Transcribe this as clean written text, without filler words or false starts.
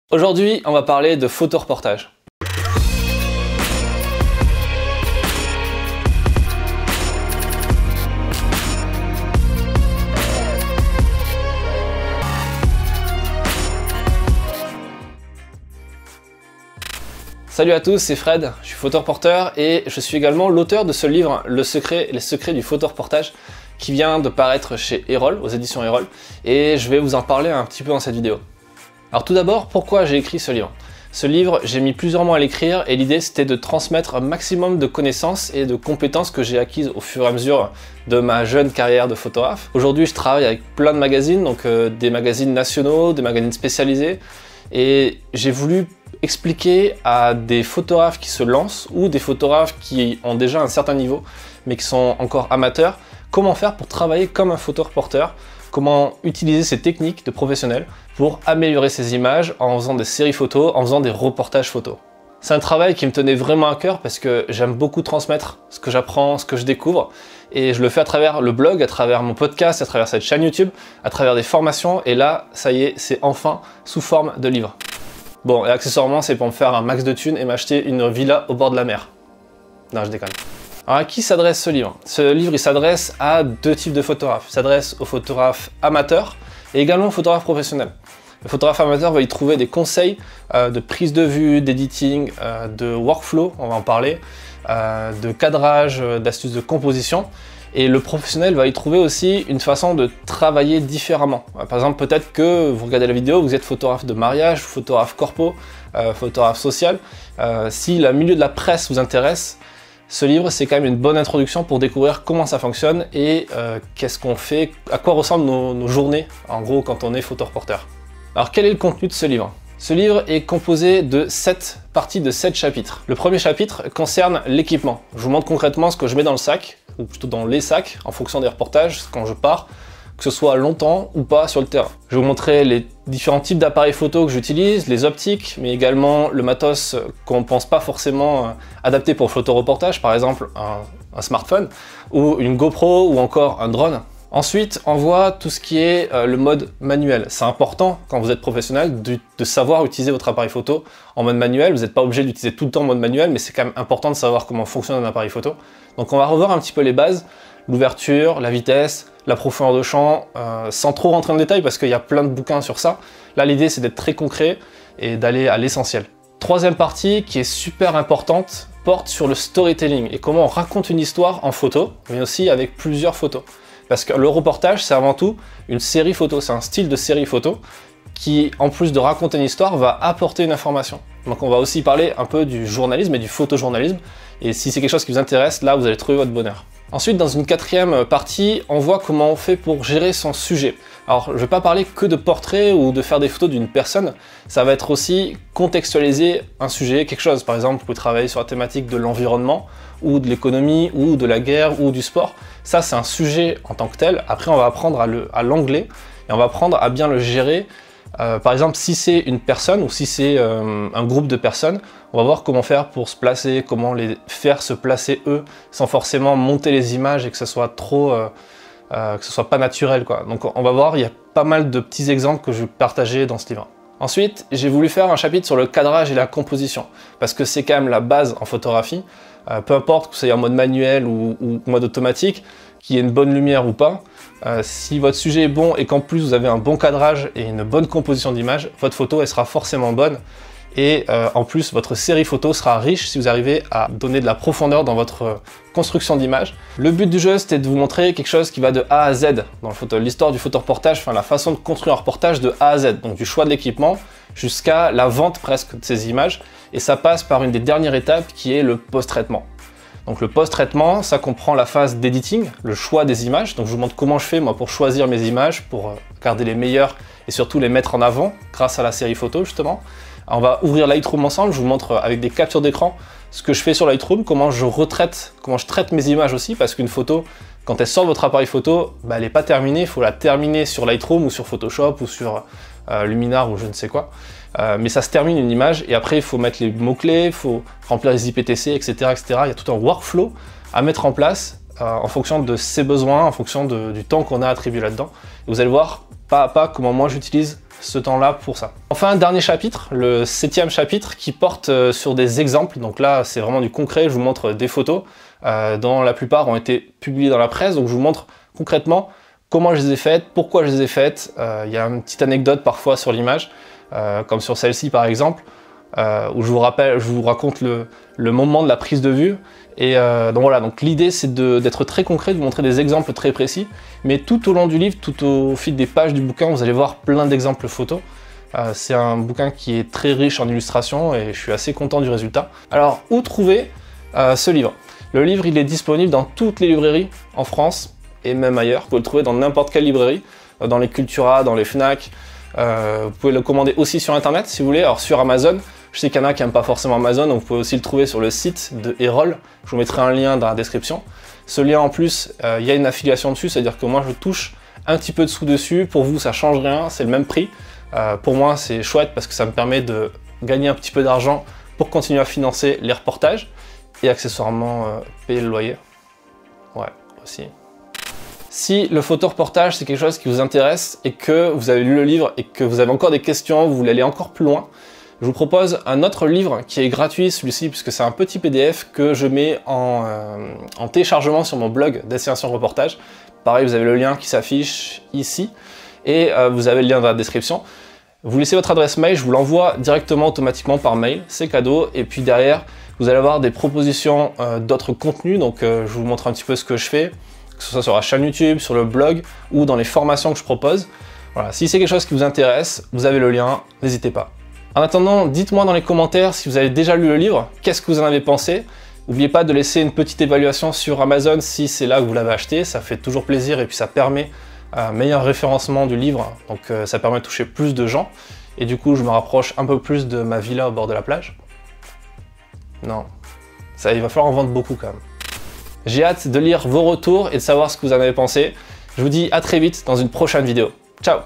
Aujourd'hui, on va parler de photoreportage. Salut à tous, c'est Fred, je suis photoreporteur et je suis également l'auteur de ce livre, Les secrets du photoreportage, qui vient de paraître chez Erol, aux éditions Erol, et je vais vous en parler un petit peu dans cette vidéo. Alors tout d'abord, pourquoi j'ai écrit ce livre? Ce livre, j'ai mis plusieurs mois à l'écrire et l'idée c'était de transmettre un maximum de connaissances et de compétences que j'ai acquises au fur et à mesure de ma jeune carrière de photographe. Aujourd'hui, je travaille avec plein de magazines, donc des magazines nationaux, des magazines spécialisés, et j'ai voulu expliquer à des photographes qui se lancent ou des photographes qui ont déjà un certain niveau mais qui sont encore amateurs, comment faire pour travailler comme un photoreporteur, comment utiliser ces techniques de professionnels pour améliorer ses images en faisant des séries photos, en faisant des reportages photos. C'est un travail qui me tenait vraiment à cœur parce que j'aime beaucoup transmettre ce que j'apprends, ce que je découvre, et je le fais à travers le blog, à travers mon podcast, à travers cette chaîne YouTube, à travers des formations, et là, ça y est, c'est enfin sous forme de livre. Bon, et accessoirement, c'est pour me faire un max de thunes et m'acheter une villa au bord de la mer. Non, je déconne. Alors à qui s'adresse ce livre? Ce livre, il s'adresse à deux types de photographes. Il s'adresse aux photographes amateurs et également aux photographes professionnels. Le photographe amateur va y trouver des conseils de prise de vue, d'editing, de workflow, on va en parler, de cadrage, d'astuces de composition. Et le professionnel va y trouver aussi une façon de travailler différemment. Par exemple, peut-être que vous regardez la vidéo, vous êtes photographe de mariage, photographe corpo, photographe social. Si le milieu de la presse vous intéresse, ce livre, c'est quand même une bonne introduction pour découvrir comment ça fonctionne et qu'est-ce qu'on fait, à quoi ressemblent nos journées, en gros, quand on est photoreporteur. Alors, quel est le contenu de ce livre? Ce livre est composé de 7 parties de 7 chapitres. Le premier chapitre concerne l'équipement. Je vous montre concrètement ce que je mets dans le sac, ou plutôt dans les sacs, en fonction des reportages, quand je pars, que ce soit longtemps ou pas sur le terrain. Je vais vous montrer les différents types d'appareils photo que j'utilise, les optiques, mais également le matos qu'on ne pense pas forcément adapté pour le photoreportage, par exemple un smartphone, ou une GoPro, ou encore un drone. Ensuite, on voit tout ce qui est le mode manuel. C'est important, quand vous êtes professionnel, de savoir utiliser votre appareil photo en mode manuel. Vous n'êtes pas obligé d'utiliser tout le temps en mode manuel, mais c'est quand même important de savoir comment fonctionne un appareil photo. Donc on va revoir un petit peu les bases, l'ouverture, la vitesse, la profondeur de champ, sans trop rentrer en détail parce qu'il y a plein de bouquins sur ça. Là, l'idée, c'est d'être très concret et d'aller à l'essentiel. Troisième partie, qui est super importante, porte sur le storytelling et comment on raconte une histoire en photo, mais aussi avec plusieurs photos. Parce que le reportage, c'est avant tout une série photo, c'est un style de série photo qui, en plus de raconter une histoire, va apporter une information. Donc on va aussi parler un peu du journalisme et du photojournalisme, et si c'est quelque chose qui vous intéresse, là vous allez trouver votre bonheur. Ensuite, dans une quatrième partie, on voit comment on fait pour gérer son sujet. Alors, je ne vais pas parler que de portraits ou de faire des photos d'une personne, ça va être aussi contextualiser un sujet, quelque chose. Par exemple, vous pouvez travailler sur la thématique de l'environnement, ou de l'économie, ou de la guerre, ou du sport. Ça, c'est un sujet en tant que tel. Après, on va apprendre à l'angler, et on va apprendre à bien le gérer. Par exemple, si c'est une personne, ou si c'est un groupe de personnes, on va voir comment faire pour se placer, comment les faire se placer eux, sans forcément monter les images et que ce soit trop... que ce soit pas naturel, quoi. Donc on va voir, il y a pas mal de petits exemples que je vais partager dans ce livre. Ensuite, j'ai voulu faire un chapitre sur le cadrage et la composition, parce que c'est quand même la base en photographie, peu importe que ce soit en mode manuel ou mode automatique, qu'il y ait une bonne lumière ou pas, si votre sujet est bon et qu'en plus vous avez un bon cadrage et une bonne composition d'image, votre photo elle sera forcément bonne. Et en plus, votre série photo sera riche si vous arrivez à donner de la profondeur dans votre construction d'image. Le but du jeu, c'était de vous montrer quelque chose qui va de A à Z dans l'histoire du photoreportage, enfin la façon de construire un reportage de A à Z, donc du choix de l'équipement jusqu'à la vente presque de ces images. Et ça passe par une des dernières étapes qui est le post-traitement. Donc le post-traitement, ça comprend la phase d'editing, le choix des images. Donc je vous montre comment je fais moi pour choisir mes images, pour garder les meilleures et surtout les mettre en avant grâce à la série photo justement. On va ouvrir Lightroom ensemble, je vous montre avec des captures d'écran ce que je fais sur Lightroom, comment je traite mes images aussi, parce qu'une photo, quand elle sort de votre appareil photo, elle n'est pas terminée, il faut la terminer sur Lightroom ou sur Photoshop ou sur Luminar ou je ne sais quoi. Mais ça se termine une image et après il faut mettre les mots-clés, il faut remplir les IPTC, etc., etc. Il y a tout un workflow à mettre en place en fonction de ses besoins, en fonction du temps qu'on a attribué là-dedans. Vous allez voir pas à pas comment moi j'utilise ce temps-là pour ça. Enfin, dernier chapitre, le 7e chapitre qui porte sur des exemples. Donc là, c'est vraiment du concret, je vous montre des photos dont la plupart ont été publiées dans la presse. Donc je vous montre concrètement comment je les ai faites, pourquoi je les ai faites. Il y a une petite anecdote parfois sur l'image, comme sur celle-ci par exemple, où je vous raconte le moment de la prise de vue. Et donc voilà, donc l'idée c'est d'être très concret, de vous montrer des exemples très précis, mais tout au long du livre, tout au fil des pages du bouquin, vous allez voir plein d'exemples photos. C'est un bouquin qui est très riche en illustrations et je suis assez content du résultat. Alors, où trouver ce livre? Le livre, il est disponible dans toutes les librairies en France et même ailleurs. Vous pouvez le trouver dans n'importe quelle librairie, dans les Cultura, dans les Fnac. Vous pouvez le commander aussi sur internet si vous voulez, alors sur Amazon. Je sais qu'il y en a qui n'aiment pas forcément Amazon, donc vous pouvez aussi le trouver sur le site de Erol. Je vous mettrai un lien dans la description. Ce lien en plus, il y a une affiliation dessus, c'est-à-dire que moi je touche un petit peu de sous dessus. Pour vous, ça change rien, c'est le même prix. Pour moi, c'est chouette parce que ça me permet de gagner un petit peu d'argent pour continuer à financer les reportages et accessoirement payer le loyer. Ouais, aussi. Si le photoreportage c'est quelque chose qui vous intéresse et que vous avez lu le livre et que vous avez encore des questions, vous voulez aller encore plus loin, je vous propose un autre livre qui est gratuit, celui-ci, puisque c'est un petit PDF que je mets en téléchargement sur mon blog Destination Reportage. Pareil, vous avez le lien qui s'affiche ici et vous avez le lien dans la description. Vous laissez votre adresse mail, je vous l'envoie directement automatiquement par mail, c'est cadeau. Et puis derrière, vous allez avoir des propositions d'autres contenus, donc je vous montre un petit peu ce que je fais, que ce soit sur la chaîne YouTube, sur le blog ou dans les formations que je propose. Voilà, si c'est quelque chose qui vous intéresse, vous avez le lien, n'hésitez pas. En attendant, dites-moi dans les commentaires si vous avez déjà lu le livre, qu'est-ce que vous en avez pensé. N'oubliez pas de laisser une petite évaluation sur Amazon si c'est là que vous l'avez acheté, ça fait toujours plaisir et puis ça permet un meilleur référencement du livre, donc ça permet de toucher plus de gens. Et du coup, je me rapproche un peu plus de ma villa au bord de la plage. Non, ça, il va falloir en vendre beaucoup quand même. J'ai hâte de lire vos retours et de savoir ce que vous en avez pensé. Je vous dis à très vite dans une prochaine vidéo. Ciao!